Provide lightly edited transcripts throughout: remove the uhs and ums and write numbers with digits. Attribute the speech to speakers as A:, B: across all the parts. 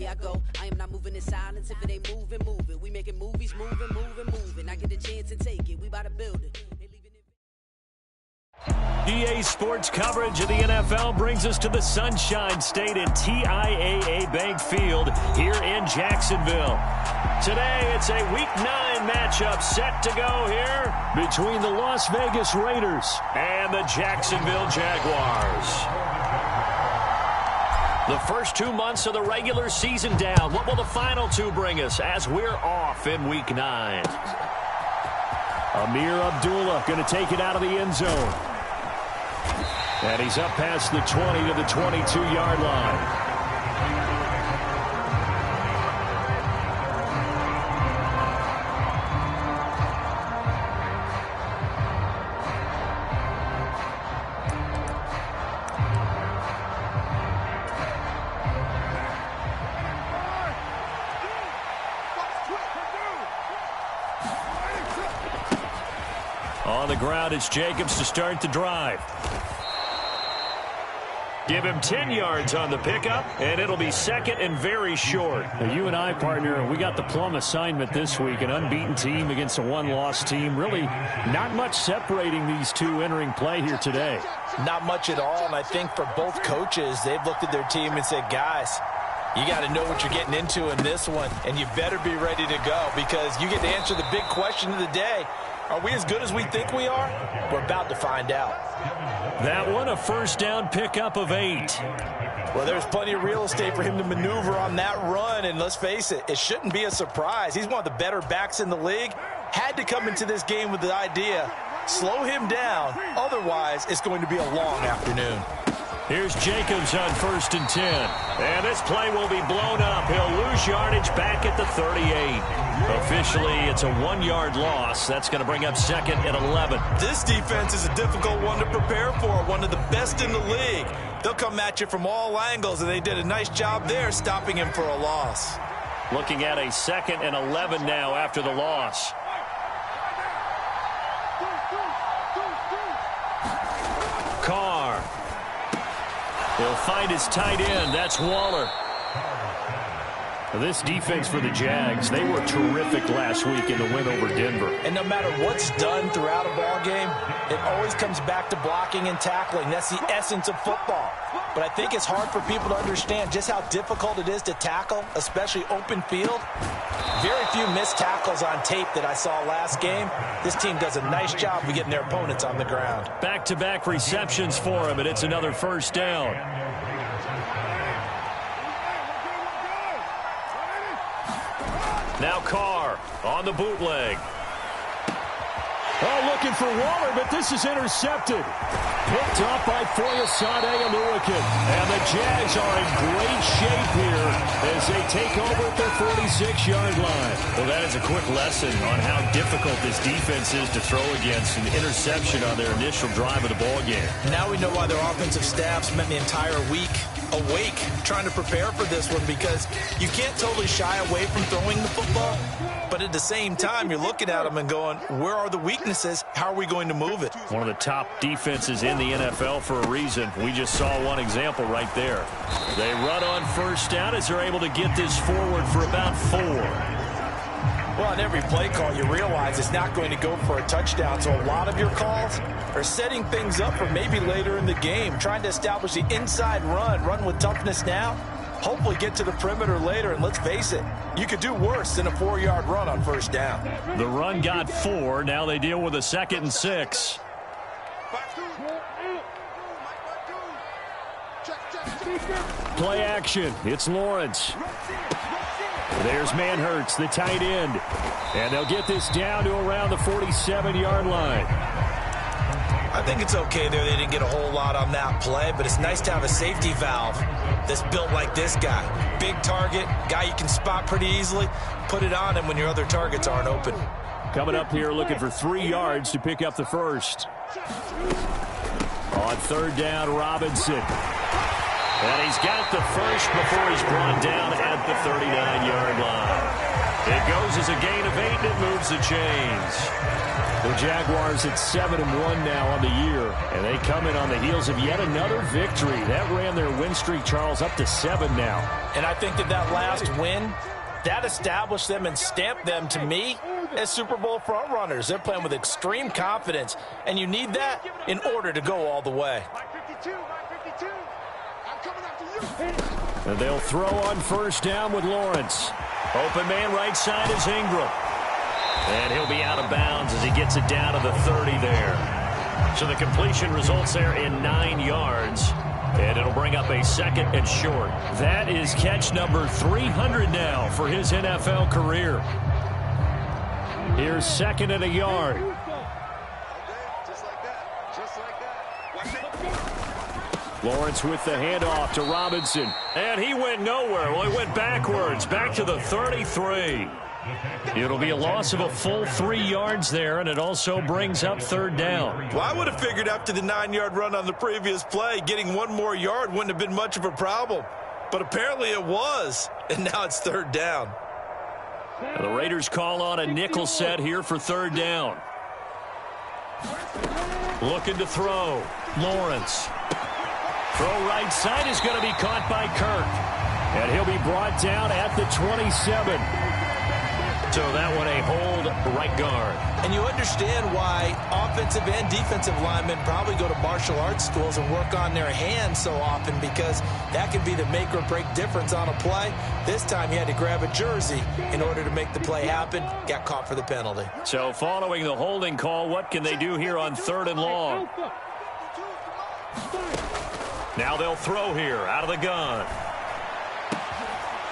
A: I go. I am not moving in silence. If it ain't moving, move it. We making movies, moving. I get a chance and take it. We about to build it.
B: EA Sports coverage of the NFL brings us to the Sunshine State at TIAA Bank Field here in Jacksonville. Today, it's a Week 9 matchup set to go here between the Las Vegas Raiders and the Jacksonville Jaguars. The first 2 months of the regular season down. What will the final two bring us as we're off in Week 9? Amir Abdullah going to take it out of the end zone. And he's up past the 20 to the 22-yard line. On the ground, it's Jacobs to start the drive. Give him 10 yards on the pickup, and it'll be second and very short.
C: Now, you and I, partner, we got the plum assignment this week, an unbeaten team against a one-loss team. Really not much separating these two entering play here today.
D: Not much at all, and I think for both coaches, they've looked at their team and said, guys, you got to know what you're getting into in this one, and you better be ready to go because you get to answer the big question of the day. Are we as good as we think we are? We're about to find out.
B: That one, a first down pickup of 8.
D: Well, there's plenty of real estate for him to maneuver on that run, and let's face it, it shouldn't be a surprise. He's one of the better backs in the league. Had to come into this game with the idea, slow him down, otherwise it's going to be a long afternoon.
B: Here's Jacobs on 1st and 10. And this play will be blown up. He'll lose yardage back at the 38. Officially, it's a 1-yard loss. That's going to bring up second and 11.
D: This defense is a difficult one to prepare for, one of the best in the league. They'll come at you from all angles, and they did a nice job there stopping him for a loss.
B: Looking at a 2nd and 11 now after the loss. Carr. He'll find his tight end. That's Waller.
C: This defense for the Jags, they were terrific last week in the win over Denver.
D: And no matter what's done throughout a ball game, it always comes back to blocking and tackling. That's the essence of football. But I think it's hard for people to understand just how difficult it is to tackle, especially open field. Very few missed tackles on tape that I saw last game. This team does a nice job of getting their opponents on the ground.
B: Back-to-back receptions for him, and it's another first down. Now Carr on the bootleg.
C: Oh, looking for Waller, but this is intercepted. Picked up by Foyesade Oluwakin. And the Jags are in great shape here as they take over at their 46-yard line.
B: Well, that is a quick lesson on how difficult this defense is to throw against. An interception on their initial drive of the ball game.
D: Now we know why their offensive staff spent the entire week awake trying to prepare for this one, because you can't totally shy away from throwing the football, but at the same time you're looking at them and going, where are the weaknesses? How are we going to move it?
B: One of the top defenses in the NFL for a reason. We just saw one example right there. They run on first down as they're able to get this forward for about 4.
D: Well, on every play call, you realize it's not going to go for a touchdown, so a lot of your calls are setting things up for maybe later in the game, trying to establish the inside run with toughness now, hopefully get to the perimeter later, and let's face it, you could do worse than a 4-yard run on first down.
B: The run got 4. Now they deal with a 2nd and 6.
C: Play action. It's Lawrence. There's Manhurts, the tight end. And they'll get this down to around the 47-yard line.
D: I think it's okay there. They didn't get a whole lot on that play, but it's nice to have a safety valve that's built like this guy. Big target, guy you can spot pretty easily. Put it on him when your other targets aren't open.
C: Coming up here looking for 3 yards to pick up the first. On 3rd down, Robinson.
B: And he's got the first before he's brought down at the 39-yard line. It goes as a gain of 8, and it moves the chains.
C: The Jaguars at 7-1 now on the year, and they come in on the heels of yet another victory. That ran their win streak, Charles, up to 7 now.
D: And I think that last win, that established them and stamped them, to me, as Super Bowl front runners. They're playing with extreme confidence, and you need that in order to go all the way.
C: And they'll throw on first down with Lawrence.
B: Open man right side is Ingram. And he'll be out of bounds as he gets it down to the 30 there. So the completion results there in 9 yards. And it'll bring up a second and short.
C: That is catch number 300 now for his NFL career. Here's second and a yard.
E: Just like that.
C: Lawrence with the handoff to Robinson.
B: And he went nowhere. Well, he went backwards, back to the 33.
C: It'll be a loss of a full 3 yards there, and it also brings up third down.
F: Well, I would have figured after the 9-yard run on the previous play, getting 1 more yard wouldn't have been much of a problem. But apparently it was, and now it's third down.
C: The Raiders call on a nickel set here for third down. Looking to throw. Lawrence. Throw right side is going to be caught by Kirk. And he'll be brought down at the 27.
B: So that one a hold right guard.
D: And you understand why offensive and defensive linemen probably go to martial arts schools and work on their hands so often, because that can be the make or break difference on a play. This time he had to grab a jersey in order to make the play happen. Got caught for the penalty.
C: So following the holding call, what can they do here on third and long?
B: Now they'll throw here out of the gun.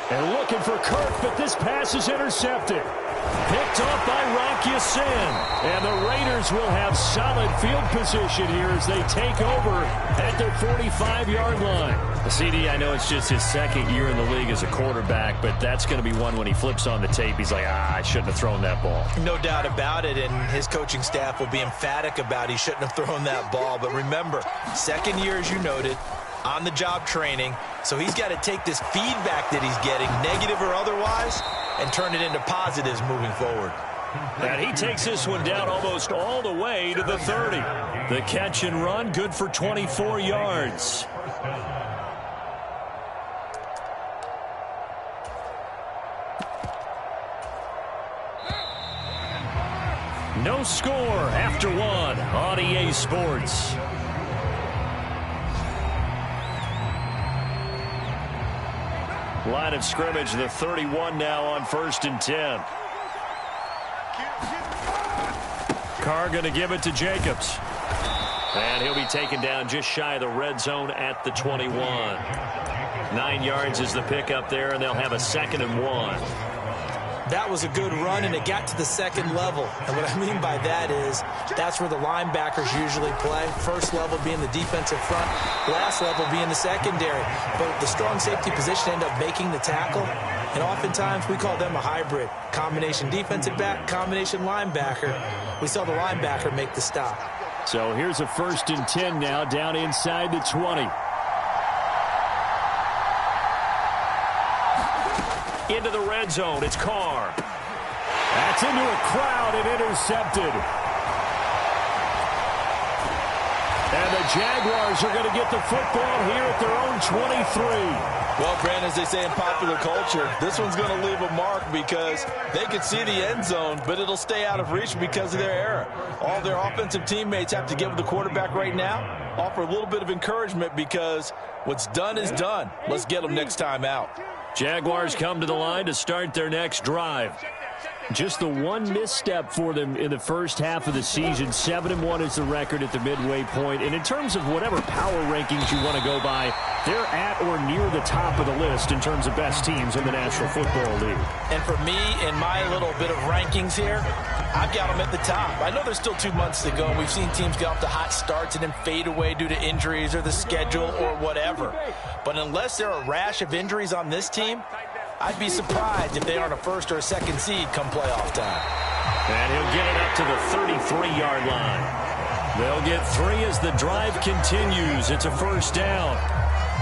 C: And looking for Kirk, but this pass is intercepted. Picked off by Rock Ya-Sin. And the Raiders will have solid field position here as they take over at their 45-yard line.
B: CD, I know it's just his second year in the league as a quarterback, but that's going to be one when he flips on the tape. He's like, I shouldn't have thrown that ball.
D: No doubt about it, and his coaching staff will be emphatic about he shouldn't have thrown that ball. But remember, second year, as you noted, on-the-job training, so he's got to take this feedback that he's getting, negative or otherwise, and turn it into positives moving forward.
C: And he takes this one down almost all the way to the 30. The catch and run, good for 24 yards. No score after one on EA Sports. Line of scrimmage, the 31 now on 1st and 10. Carr going to give it to Jacobs.
B: And he'll be taken down just shy of the red zone at the 21. 9 yards is the pickup there, and they'll have a 2nd and 1.
D: That was a good run, and it got to the second level. And what I mean by that is that's where the linebackers usually play. First level being the defensive front, last level being the secondary. But the strong safety position ended up making the tackle, and oftentimes we call them a hybrid. Combination defensive back, combination linebacker. We saw the linebacker make the stop.
C: So here's a 1st and 10 now down inside the 20.
B: Into the red zone, it's Carr.
C: That's into a crowd and intercepted. And the Jaguars are going to get the football here at their own 23.
F: Well, Brandon, as they say in popular culture, this one's going to leave a mark because they could see the end zone, but it'll stay out of reach because of their error. All their offensive teammates have to give the quarterback right now, offer a little bit of encouragement because what's done is done. Let's get them next time out.
C: Jaguars come to the line to start their next drive. Just the one misstep for them in the first half of the season. 7-1 is the record at the midway point. And in terms of whatever power rankings you want to go by, they're at or near the top of the list in terms of best teams in the National Football League.
D: And for me, in my little bit of rankings here, I've got them at the top. I know there's still 2 months to go, and we've seen teams get off to hot starts and then fade away due to injuries or the schedule or whatever. But unless there are a rash of injuries on this team, I'd be surprised if they aren't a 1st or a 2nd seed come playoff time.
B: And he'll get it up to the 33-yard line.
C: They'll get 3 as the drive continues. It's a 1st down.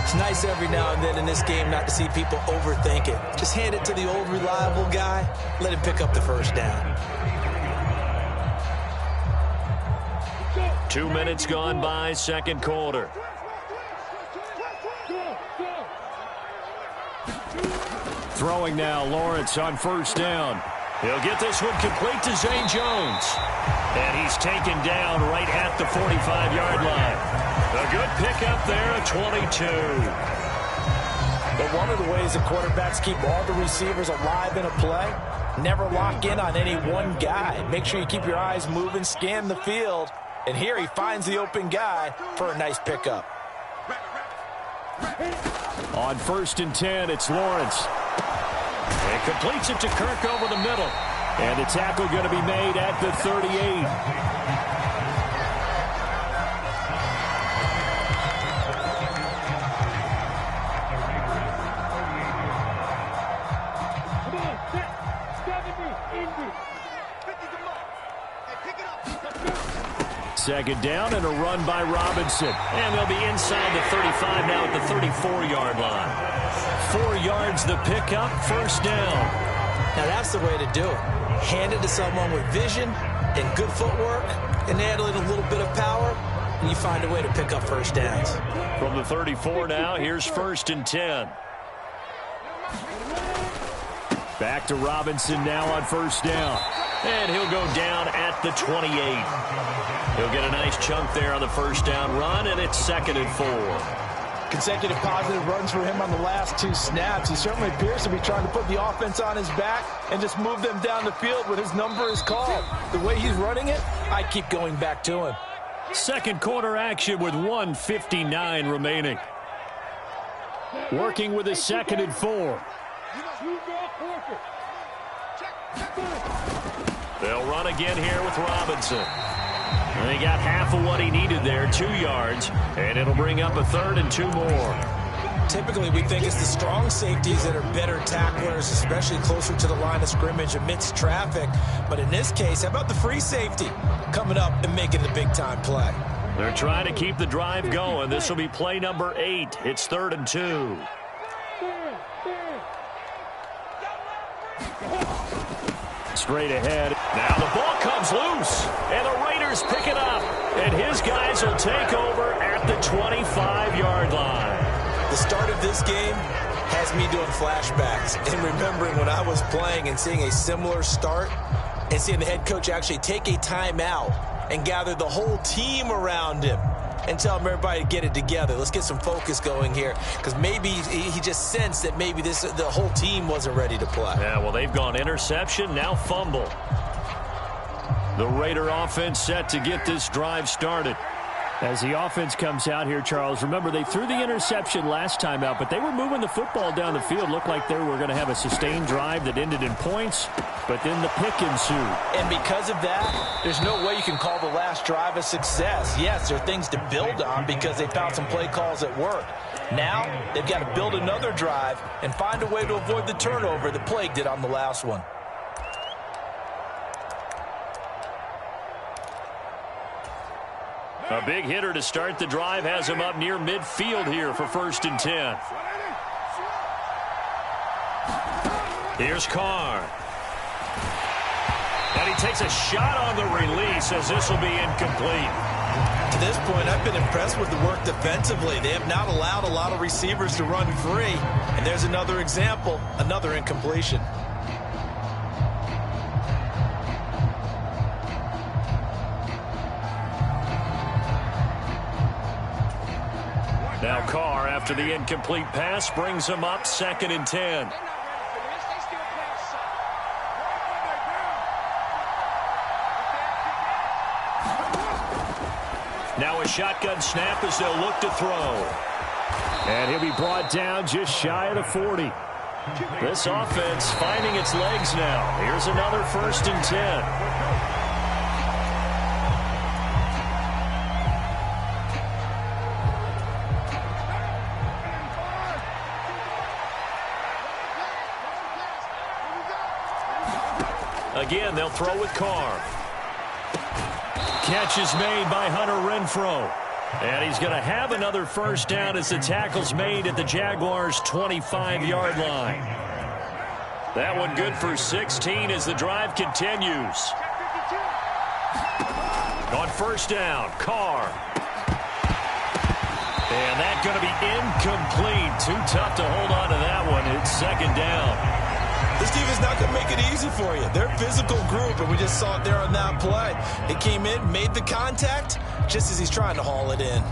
D: It's nice every now and then in this game not to see people overthink it. Just hand it to the old reliable guy. Let him pick up the first down.
B: 2 minutes gone by, second quarter. Throwing now, Lawrence on first down. He'll get this one complete to Zay Jones. And he's taken down right at the 45-yard line. A good pickup there at 22.
D: But one of the ways the quarterbacks keep all the receivers alive in a play, never lock in on any one guy. Make sure you keep your eyes moving, scan the field. And here he finds the open guy for a nice pickup.
B: On 1st and 10, it's Lawrence. And completes it to Kirk over the middle. And the tackle going to be made at the 38. Second down and a run by Robinson. And they'll be inside the 35 now at the 34-yard line. 4 yards the pickup, first down.
D: Now that's the way to do it. Hand it to someone with vision and good footwork and add in a little bit of power, and you find a way to pick up first downs.
B: From the 34 now, here's 1st and 10. Back to Robinson now on first down. And he'll go down at the 28. He'll get a nice chunk there on the first down run, and it's 2nd and 4.
D: Consecutive positive runs for him on the last 2 snaps. He certainly appears to be trying to put the offense on his back and just move them down the field when his number is called. The way he's running it, I keep going back to him.
B: Second quarter action with 1:59 remaining. Working with a 2nd and 4. They'll run again here with Robinson. And they got half of what he needed there, 2 yards, and it'll bring up a 3rd and 2 more.
D: Typically, we think it's the strong safeties that are better tacklers, especially closer to the line of scrimmage amidst traffic. But in this case, how about the free safety coming up and making the big-time play?
B: They're trying to keep the drive going. This will be play number 8. It's 3rd and 2. Straight ahead. Now the ball comes loose, and the Raiders pick it up. And his guys will take over at the 25-yard line.
D: The start of this game has me doing flashbacks and remembering when I was playing and seeing a similar start and seeing the head coach actually take a timeout and gather the whole team around him and tell him everybody to get it together. Let's get some focus going here, because maybe he just sensed that maybe the whole team wasn't ready to play.
B: Yeah, well, they've gone interception, now fumble. The Raider offense set to get this drive started. As the offense comes out here, Charles, remember they threw the interception last time out, but they were moving the football down the field. Looked like they were going to have a sustained drive that ended in points, but then the pick ensued.
D: And because of that, there's no way you can call the last drive a success. Yes, there are things to build on because they found some play calls that work. Now, they've got to build another drive and find a way to avoid the turnover that plagued it on the last one.
B: A big hitter to start the drive has him up near midfield here for 1st and 10. Here's Carr. And he takes a shot on the release as this will be incomplete.
D: To this point, I've been impressed with the work defensively. They have not allowed a lot of receivers to run free. And there's another example, another incompletion.
B: Now Carr, after the incomplete pass, brings him up 2nd and 10. Now a shotgun snap as they'll look to throw. And he'll be brought down just shy of the 40. This offense finding its legs now. Here's another 1st and 10. Again, they'll throw with Carr. Catch is made by Hunter Renfrow. And he's going to have another first down as the tackle's made at the Jaguars' 25-yard line. That one good for 16 as the drive continues. On first down, Carr. And that's going to be incomplete. Too tough to hold on to that one. It's second down.
F: This defense is not going to make it easy for you. They're a physical group, and we just saw it there on that play. They came in, made the contact, just as he's trying to haul it in.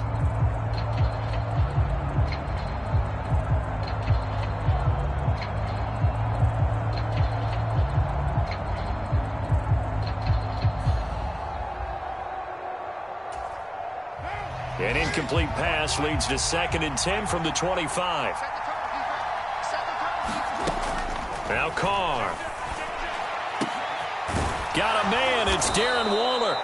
B: An incomplete pass leads to 2nd and 10 from the 25. Now Carr. Got a man. It's Darren Waller.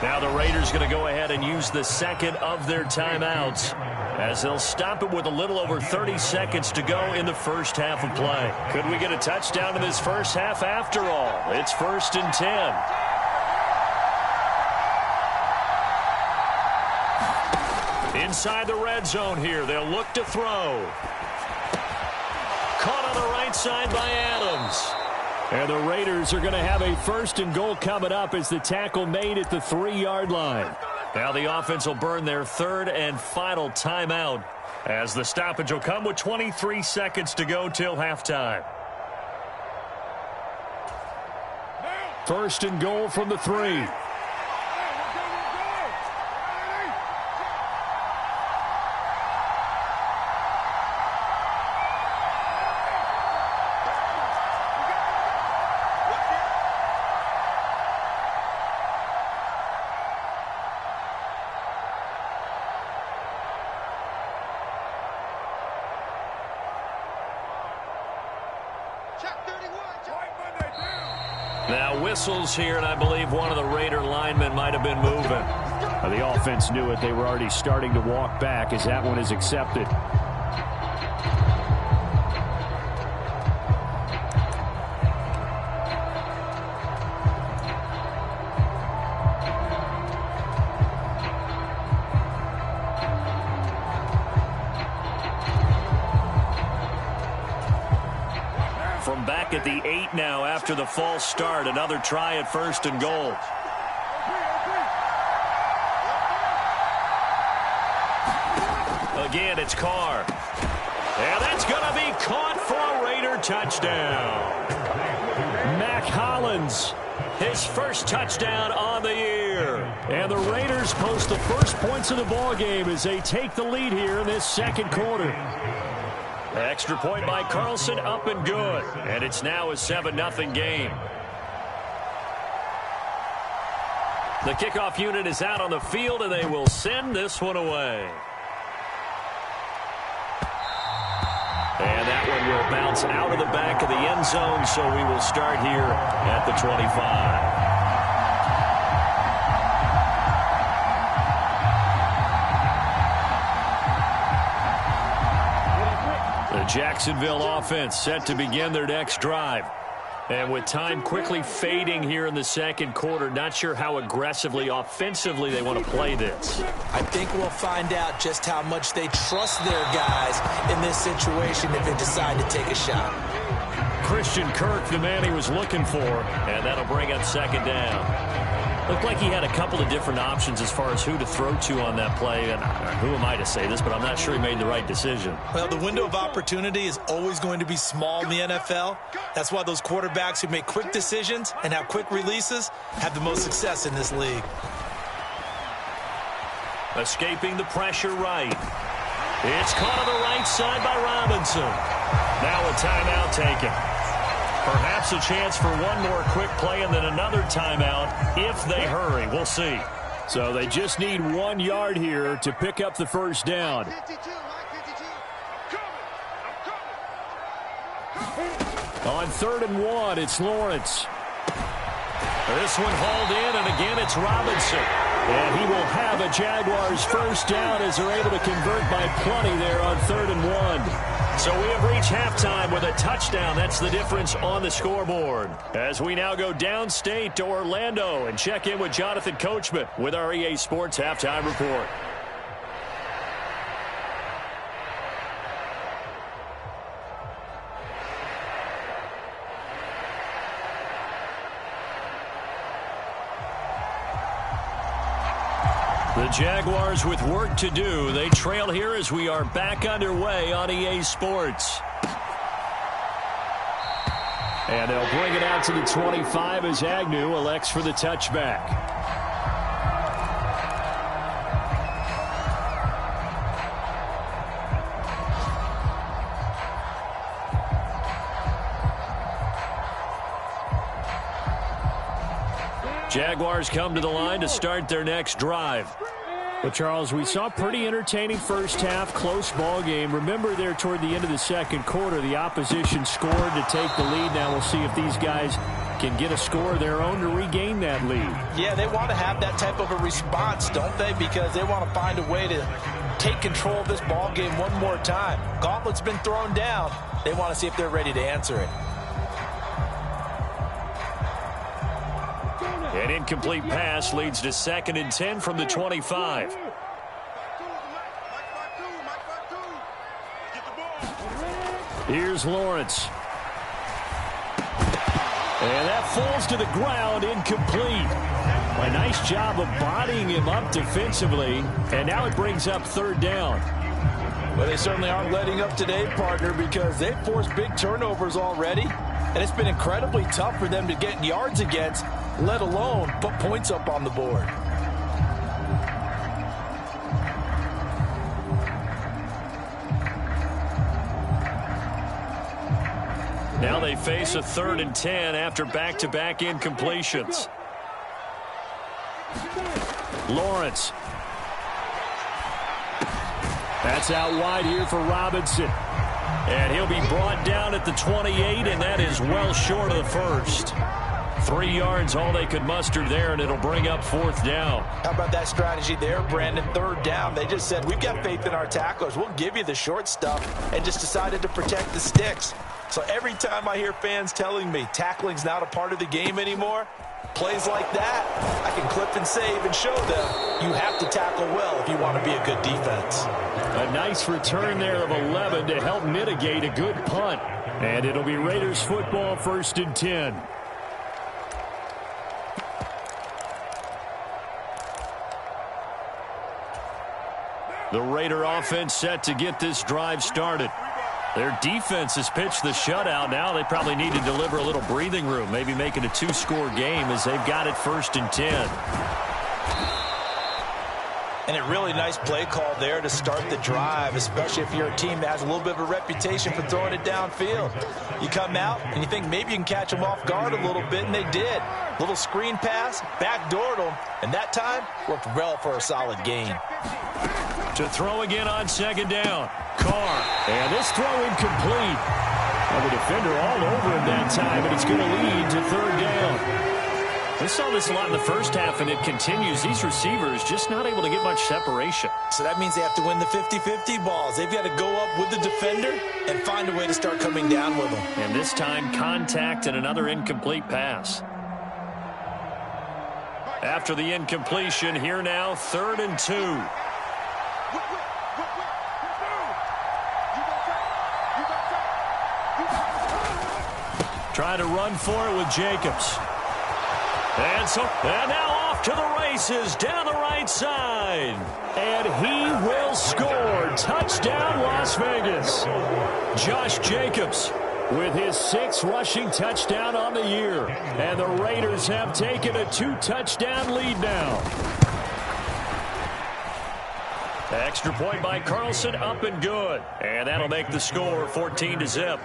B: Now the Raiders going to go ahead and use the second of their timeouts as they'll stop it with a little over 30 seconds to go in the first half of play. Could we get a touchdown in this first half after all? It's 1st and 10. Inside the red zone here. They'll look to throw. Caught on the right side by Adams.
C: And the Raiders are going to have a 1st and goal coming up as the tackle made at the 3-yard line.
B: Now the offense will burn their 3rd and final timeout as the stoppage will come with 23 seconds to go till halftime.
C: 1st and goal from the 3.
B: Now whistles here, and I believe one of the Raider linemen might have been moving.
C: The offense knew it. They were already starting to walk back as that one is accepted.
B: From back at the 8 now after the false start. Another try at 1st and goal. Again, it's Carr. And that's going to be caught for a Raider touchdown.
C: Mac Hollins,
B: his first touchdown on the year.
C: And the Raiders post the first points of the ball game as they take the lead here in this second quarter.
B: Extra point by Carlson, up and good. And it's now a 7-0 game. The kickoff unit is out on the field, and they will send this one away. And that one will bounce out of the back of the end zone, so we will start here at the 25. The Jacksonville offense set to begin their next drive. And with time quickly fading here in the second quarter, not sure how aggressively, offensively they want to play this.
D: I think we'll find out just how much they trust their guys in this situation if they decide to take a shot.
B: Christian Kirk, the man he was looking for, and that'll bring up 2nd down. Looked like he had a couple of different options as far as who to throw to on that play. And who am I to say this, but I'm not sure he made the right decision.
D: Well, the window of opportunity is always going to be small in the NFL. That's why those quarterbacks who make quick decisions and have quick releases have the most success in this league.
B: Escaping the pressure right. It's caught on the right side by Robinson. Now a timeout taken. Perhaps a chance for one more quick play and then another timeout if they hurry. We'll see.
C: So they just need 1 yard here to pick up the first down. On 3rd and 1, it's Lawrence.
B: This one hauled in, and again it's Robinson.
C: And he will have a Jaguars first down as they're able to convert by plenty there on 3rd and 1.
B: So we have reached halftime with a touchdown. That's the difference on the scoreboard. As we now go downstate to Orlando and check in with Jonathan Coachman with our EA Sports Halftime Report. The Jaguars with work to do. They trail here as we are back underway on EA Sports. And they'll bring it out to the 25 as Agnew elects for the touchback. Jaguars come to the line to start their next drive.
C: Well, Charles, we saw a pretty entertaining first half, close ball game. Remember there toward the end of the second quarter, the opposition scored to take the lead. Now we'll see if these guys can get a score of their own to regain that lead.
D: Yeah, they want to have that type of a response, don't they? Because they want to find a way to take control of this ball game one more time. Gauntlet's been thrown down. They want to see if they're ready to answer it.
B: An incomplete pass leads to 2nd and 10 from the 25.
C: Here's Lawrence. And that falls to the ground, incomplete. A nice job of bodying him up defensively, and now it brings up 3rd down.
F: Well, they certainly aren't letting up today, partner, because they've forced big turnovers already, and it's been incredibly tough for them to get yards against, let alone put points up on the board.
B: Now they face a 3rd and 10 after back-to-back incompletions.
C: Lawrence. That's out wide here for Robinson.
B: And he'll be brought down at the 28, and that is well short of the first. 3 yards, all they could muster there, and it'll bring up 4th down.
D: How about that strategy there, Brandon? 3rd down. They just said, we've got faith in our tacklers. We'll give you the short stuff, and just decided to protect the sticks. So every time I hear fans telling me tackling's not a part of the game anymore, plays like that, I can clip and save and show them you have to tackle well if you want to be a good defense.
C: A nice return there of 11 to help mitigate a good punt. And it'll be Raiders football, 1st and 10.
B: The Raider offense set to get this drive started. Their defense has pitched the shutout. Now they probably need to deliver a little breathing room, maybe make it a 2-score game as they've got it 1st and 10.
D: And a really nice play call there to start the drive, especially if you're a team that has a little bit of a reputation for throwing it downfield. You come out and you think maybe you can catch them off guard a little bit, and they did. Little screen pass, backdoored them, and that time worked well for a solid gain.
B: To throw again on 2nd down. Carr.
C: And this throw incomplete. And the defender all over him that time, and it's going to lead to 3rd down.
B: We saw this a lot in the first half, and it continues. These receivers just not able to get much separation.
D: So that means they have to win the 50-50 balls. They've got to go up with the defender and find a way to start coming down with them.
B: And this time, contact and another incomplete pass. After the incompletion, here now, 3rd and 2. Try to run for it with Jacobs. And now off to the races down the right side.
C: And he will score. Touchdown, Las Vegas.
B: Josh Jacobs
C: with his 6th rushing touchdown on the year. And the Raiders have taken a 2-touchdown lead now.
B: Extra point by Carlson, up and good. And that'll make the score 14-0.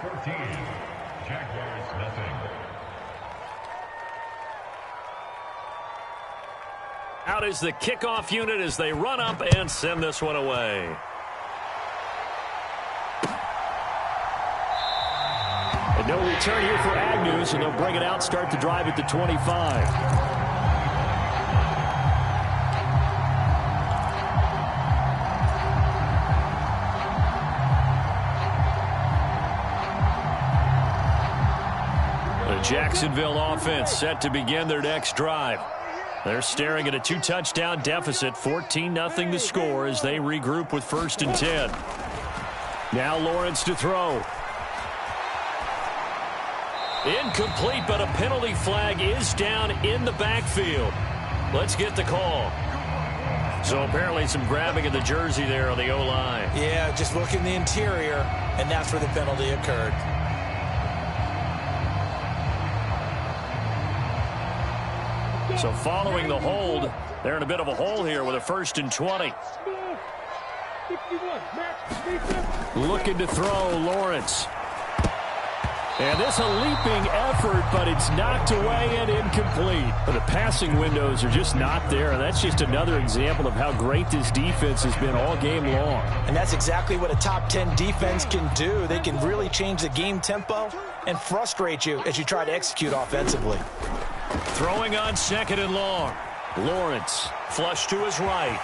B: Out is the kickoff unit as they run up and send this one away.
C: And no return here for Agnew, and they'll bring it out, start the drive at the 25.
B: The Jacksonville offense set to begin their next drive. They're staring at a 2-touchdown deficit, 14-0 the score as they regroup with 1st and 10.
C: Now Lawrence to throw.
B: Incomplete, but a penalty flag is down in the backfield. Let's get the call. So apparently some grabbing of the jersey there on the O-line.
D: Yeah, just look in the interior, and that's where the penalty occurred.
B: So following the hold, they're in a bit of a hole here with a 1st and 20. Looking to throw, Lawrence. And this a leaping effort, but it's knocked away and incomplete. But the passing windows are just not there, and that's just another example of how great this defense has been all game long.
D: And that's exactly what a top 10 defense can do. They can really change the game tempo and frustrate you as you try to execute offensively.
B: Throwing on 2nd and long. Lawrence, flush to his right.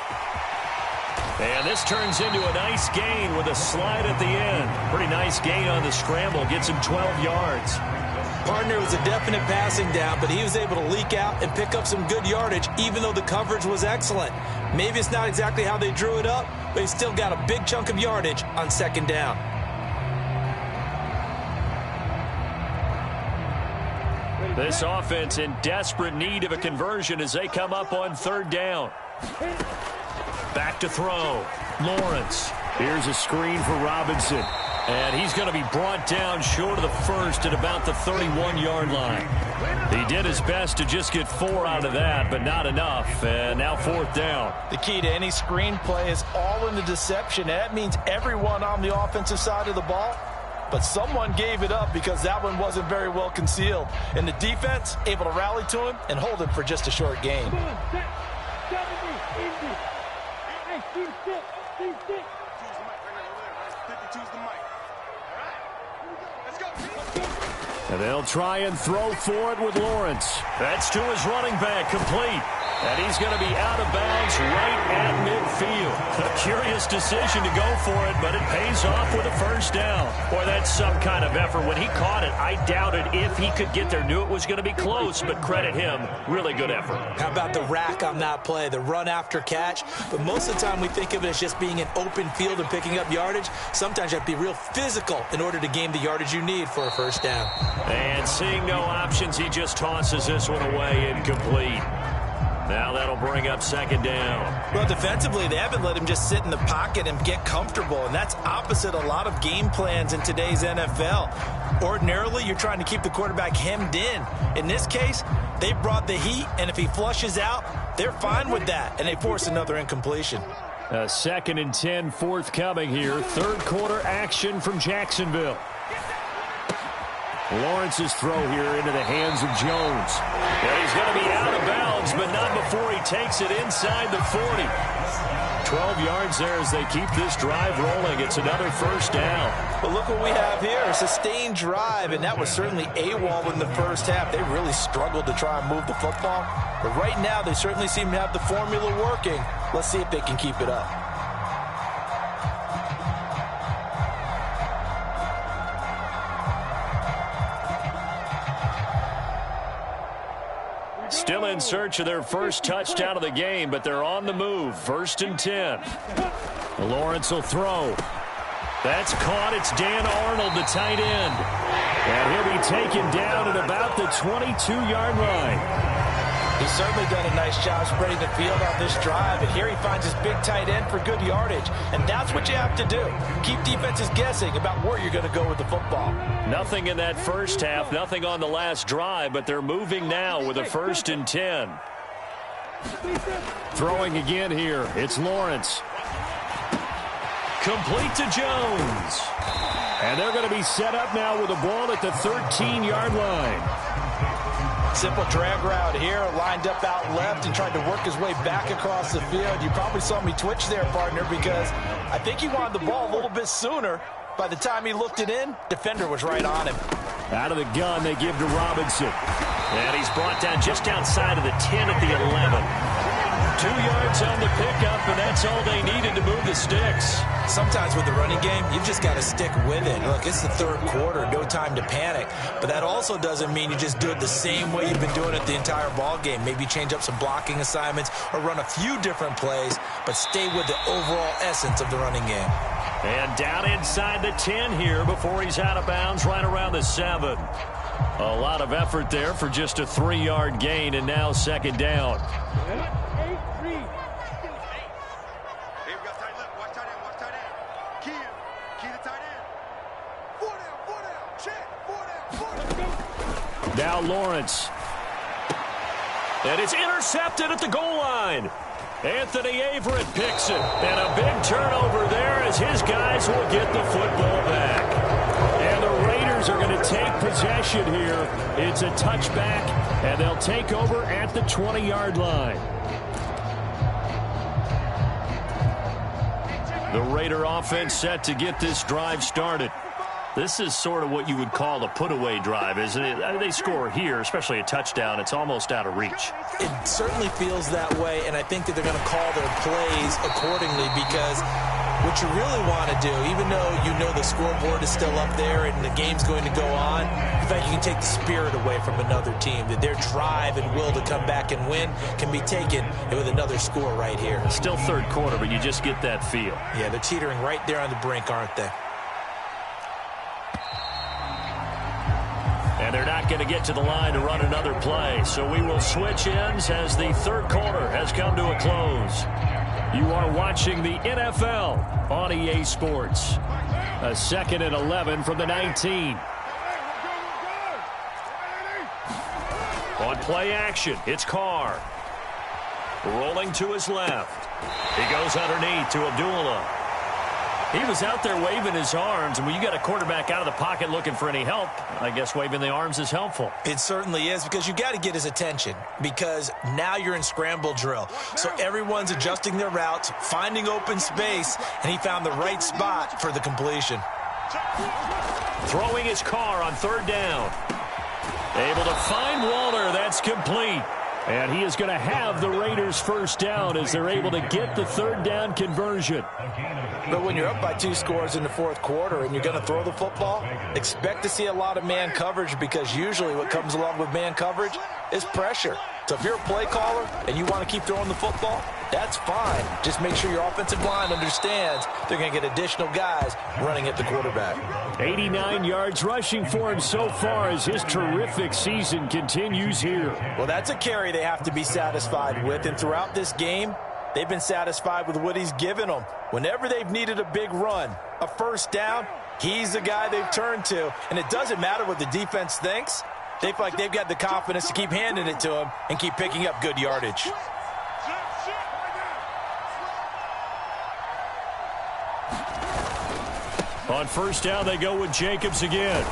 B: And this turns into a nice gain with a slide at the end. Pretty nice gain on the scramble. Gets him 12 yards.
D: Partner, was a definite passing down, but he was able to leak out and pick up some good yardage, even though the coverage was excellent. Maybe it's not exactly how they drew it up, but he still got a big chunk of yardage on 2nd down.
B: This offense in desperate need of a conversion as they come up on 3rd down. Back to throw. Lawrence. Here's a screen for Robinson. And he's going to be brought down short of the 1st at about the 31-yard line. He did his best to just get 4 out of that, but not enough. And now 4th down.
D: The key to any screen play is all in the deception. That means everyone on the offensive side of the ball, but someone gave it up because that one wasn't very well concealed. And the defense able to rally to him and hold him for just a short gain.
B: And they'll try and throw for it with Lawrence. That's to his running back, complete. And he's going to be out of bounds right at midfield. A curious decision to go for it, but it pays off with a 1st down. Boy, that's some kind of effort. When he caught it, I doubted if he could get there. Knew it was going to be close, but credit him. Really good effort.
D: How about the rack on that play, the run after catch? But most of the time we think of it as just being an open field and picking up yardage. Sometimes you have to be real physical in order to gain the yardage you need for a 1st down.
B: And seeing no options, he just tosses this one away, incomplete. Now that'll bring up 2nd down.
D: Well, defensively, they haven't let him just sit in the pocket and get comfortable, and that's opposite a lot of game plans in today's NFL. Ordinarily, you're trying to keep the quarterback hemmed in. In this case, they brought the heat, and if he flushes out, they're fine with that, and they force another incompletion.
B: A 2nd and 10 forthcoming here. 3rd quarter action from Jacksonville. Lawrence's throw here into the hands of Jones. And he's going to be out of bounds, but not before he takes it inside the 40. 12 yards there as they keep this drive rolling. It's another 1st down.
D: But look what we have here, a sustained drive, and that was certainly AWOL in the 1st half. They really struggled to try and move the football. But right now, they certainly seem to have the formula working. Let's see if they can keep it up.
B: Still in search of their 1st touchdown of the game, but they're on the move. 1st and 10. Lawrence will throw. That's caught. It's Dan Arnold, the tight end. And he'll be taken down at about the 22-yard line.
D: He's certainly done a nice job spreading the field on this drive, and here he finds his big tight end for good yardage. And that's what you have to do. Keep defenses guessing about where you're going to go with the football.
B: Nothing in that 1st half, nothing on the last drive, but they're moving now with a 1st and 10. Throwing again here. It's Lawrence. Complete to Jones. And they're going to be set up now with a ball at the 13-yard line.
D: Simple drag route here, lined up out left and tried to work his way back across the field. You probably saw me twitch there, partner, because I think he wanted the ball a little bit sooner. By the time he looked it in, defender was right on him.
B: Out of the gun, they give to Robinson. And he's brought down just outside of the 10 at the 11. 2 yards on the pickup, and that's all they needed to move the sticks.
D: Sometimes with the running game, you've just got to stick with it. Look, it's the 3rd quarter, no time to panic. But that also doesn't mean you just do it the same way you've been doing it the entire ball game. Maybe change up some blocking assignments or run a few different plays, but stay with the overall essence of the running game.
B: And down inside the 10 here before he's out of bounds right around the 7. A lot of effort there for just a 3-yard gain, and now 2nd down.
E: we got tight left. Watch tight end. Watch tight end. Key to tight end. 4 down. Check. 4 down.
B: Now Lawrence. And it's intercepted at the goal line. Anthony Averett picks it. And a big turnover there as his guys will get the football back. And the Raiders are going to take possession here. It's a touchback, and they'll take over at the 20-yard line. The Raider offense set to get this drive started. This is sort of what you would call a put-away drive, isn't it? I mean, they score here, especially a touchdown. It's almost out of reach.
D: It certainly feels that way, and I think that they're going to call their plays accordingly because what you really want to do, even though you know the scoreboard is still up there and the game's going to go on, in fact, you can take the spirit away from another team, that their drive and will to come back and win can be taken with another score right here.
B: It's still third quarter, but you just get that feel.
D: Yeah, they're teetering right there on the brink, aren't they?
B: And they're not going to get to the line to run another play. So we will switch ends as the third quarter has come to a close. You are watching the NFL on EA Sports. A 2nd and 11 from the 19. On play action, it's Carr. Rolling to his left. He goes underneath to Abdullah. He was out there waving his arms, and when you got a quarterback out of the pocket looking for any help, I guess waving the arms is helpful.
D: It certainly is, because you got to get his attention, because now you're in scramble drill. So everyone's adjusting their routes, finding open space, and he found the right spot for the completion.
B: Throwing his car on third down. Able to find Walter. That's complete. And he is going to have the Raiders first down as they're able to get the third down conversion.
D: But when you're up by 2 scores in the fourth quarter and you're going to throw the football, expect to see a lot of man coverage, because usually what comes along with man coverage is pressure. So if you're a play caller and you want to keep throwing the football, that's fine. Just make sure your offensive line understands they're going to get additional guys running at the quarterback.
B: 89 yards rushing for him so far as his terrific season continues here.
D: Well, that's a carry they have to be satisfied with, and throughout this game, they've been satisfied with what he's given them. Whenever they've needed a big run, a first down, he's the guy they've turned to. And it doesn't matter what the defense thinks. They feel like they've got the confidence to keep handing it to him and keep picking up good yardage.
B: On first down, they go with Jacobs again.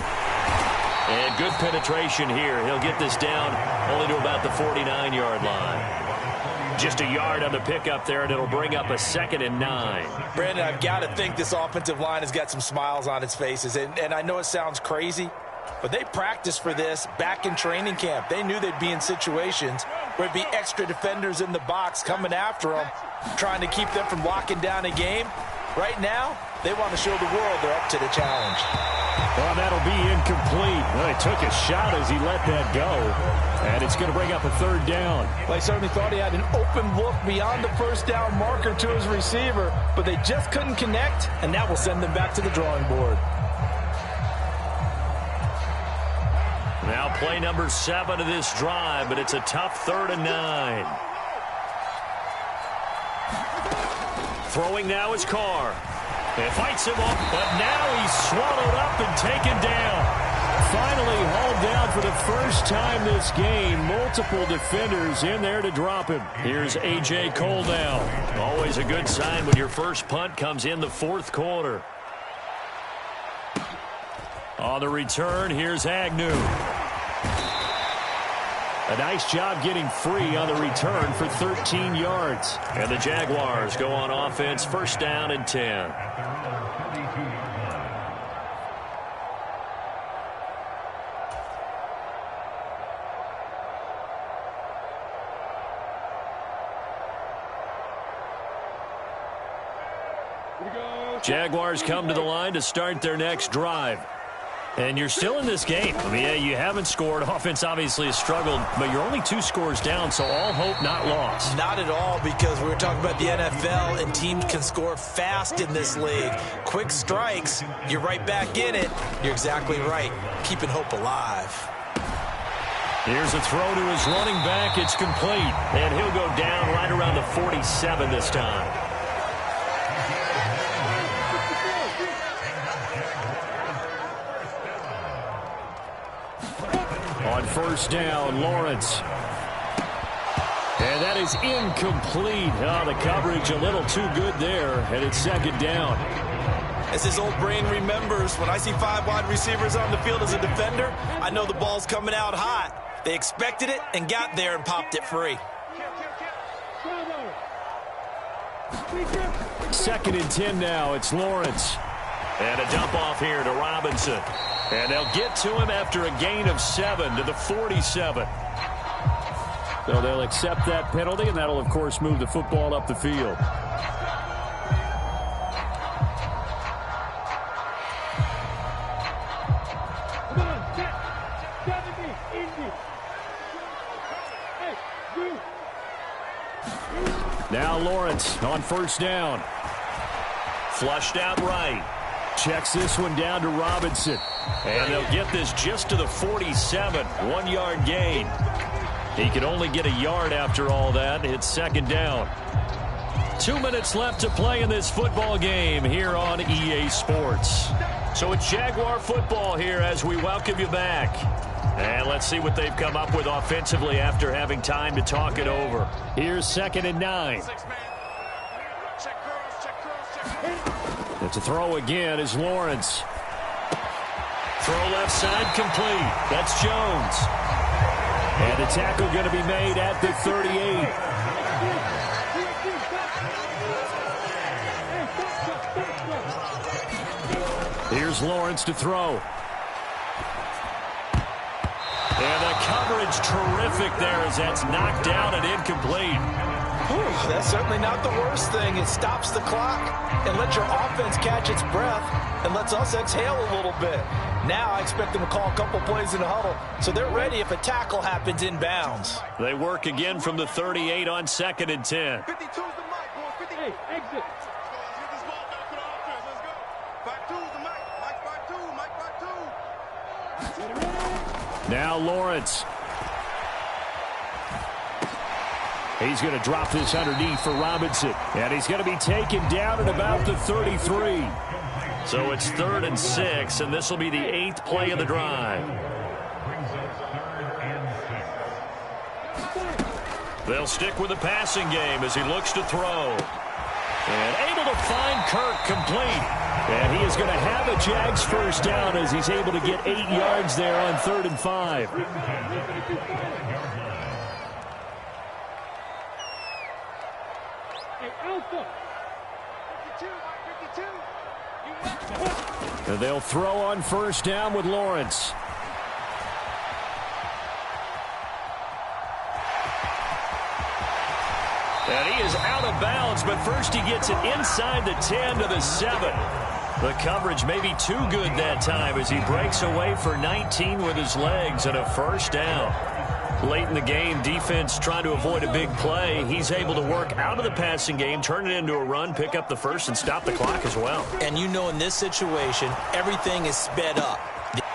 B: And good penetration here. He'll get this down only to about the 49-yard line. Just a yard on the pickup there, and it'll bring up a 2nd and 9.
D: Brandon, I've got to think this offensive line has got some smiles on its faces. And I know it sounds crazy, but they practiced for this back in training camp. They knew they'd be in situations where there'd be extra defenders in the box coming after them, trying to keep them from locking down a game. Right now, they want to show the world they're up to the challenge.
B: Well, that'll be incomplete. Well, he took a shot as he let that go. And it's going to bring up a third down.
D: Well, I certainly thought he had an open look beyond the first down marker to his receiver, but they just couldn't connect, and that will send them back to the drawing board.
B: Now play number 7 of this drive, but it's a tough 3rd and 9. Throwing now is Carr. It fights him up, but now he's swallowed up and taken down. Finally hauled down for the first time this game. Multiple defenders in there to drop him. Here's A.J. Cole now. Always a good sign when your first punt comes in the fourth quarter. On the return, here's Agnew. A nice job getting free on the return for 13 yards. And the Jaguars go on offense, first down and 10. Jaguars come to the line to start their next drive. And you're still in this game. I mean, yeah, you haven't scored. Offense obviously has struggled, but you're only 2 scores down, so all hope not lost.
D: Not at all, because we were talking about the NFL, and teams can score fast in this league. Quick strikes, you're right back in it. You're exactly right. Keeping hope alive.
B: Here's a throw to his running back. It's complete. And he'll go down right around the 47 this time.
C: first down. Lawrence. And that is incomplete. Oh, the coverage a little too good there, and it's second down.
D: As his old brain remembers, when I see 5 wide receivers on the field as a defender, I know the ball's coming out hot. They expected it and got there and popped it free.
C: Second and 10 now. It's Lawrence.
B: And a dump off here to Robinson. And they'll get to him after a gain of 7 to the 47.
C: So they'll accept that penalty, and that'll, of course, move the football up the field. Now Lawrence on first down.
B: Flushed out right.
C: Checks this one down to Robinson.
B: And they'll get this just to the 47. 1-yard gain. He could only get a yard after all that. It's second down. 2 minutes left to play in this football game here on EA Sports. So it's Jaguar football here as we welcome you back. And let's see what they've come up with offensively after having time to talk it over.
C: Here's second and 9. And to throw again is Lawrence.
B: Throw left side complete. That's Jones.
C: And the tackle going to be made at the 38. Here's Lawrence to throw.
B: And the coverage terrific there as that's knocked down and incomplete.
D: Whew, that's certainly not the worst thing. It stops the clock and lets your offense catch its breath and lets us exhale a little bit. Now I expect them to call a couple plays in the huddle, so they're ready if a tackle happens in bounds.
B: They work again from the 38 on second and 10.
E: 52's the mic, boy. 50. Hey, exit. Let's get this ball back to the offense. Let's go. 52's the mic. Mike 52.
C: Now Lawrence. He's going to drop this underneath for Robinson. And he's going to be taken down at about the 33.
B: So it's 3rd and 6, and this will be the 8th play of the drive. They'll stick with the passing game as he looks to throw. And able to find Kirk complete.
C: And he is going to have a Jags first down as he's able to get 8 yards there on 3rd and 5. And they'll throw on first down with Lawrence.
B: And he is out of bounds, but first he gets it inside the 10 to the 7. The coverage may be too good that time as he breaks away for 19 with his legs and a first down. Late in the game, defense trying to avoid a big play. He's able to work out of the passing game, turn it into a run, pick up the first, and stop the clock as well.
D: And you know in this situation, everything is sped up.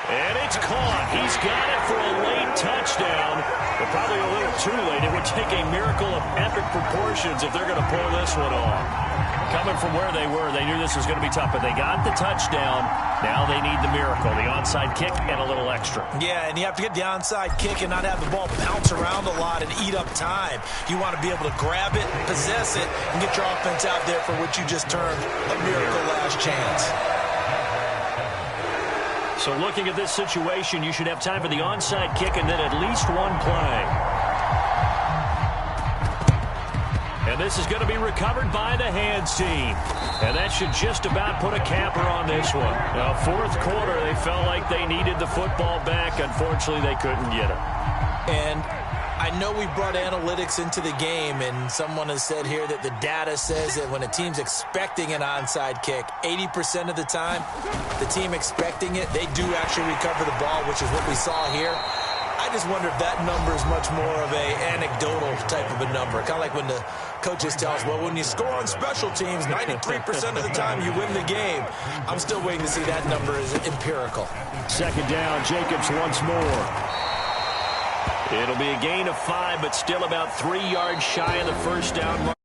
B: And it's caught. He's got it for a late touchdown, but probably a little too late. It would take a miracle of epic proportions if they're going to pull this one off. Coming from where they were, they knew this was going to be tough, but they got the touchdown. Now they need the miracle, the onside kick and a little extra.
D: Yeah, and you have to get the onside kick and not have the ball bounce around a lot and eat up time. You want to be able to grab it, possess it, and get your offense out there for what you just termed a miracle last chance.
B: So looking at this situation, you should have time for the onside kick and then at least one play. And this is going to be recovered by the hands team. And that should just about put a capper on this one. Now, 4th quarter, they felt like they needed the football back. Unfortunately, they couldn't get it.
D: And I know we brought analytics into the game, and someone has said here that the data says that when a team's expecting an onside kick, 80% of the time, the team expecting it, they do actually recover the ball, which is what we saw here. I just wonder if that number is much more of a anecdotal type of a number. Kind of like when the coaches tell us, well, when you score on special teams, 93% of the time you win the game. I'm still waiting to see that number is empirical.
C: Second down, Jacobs once more.
B: It'll be a gain of 5, but still about 3 yards shy of the first down mark.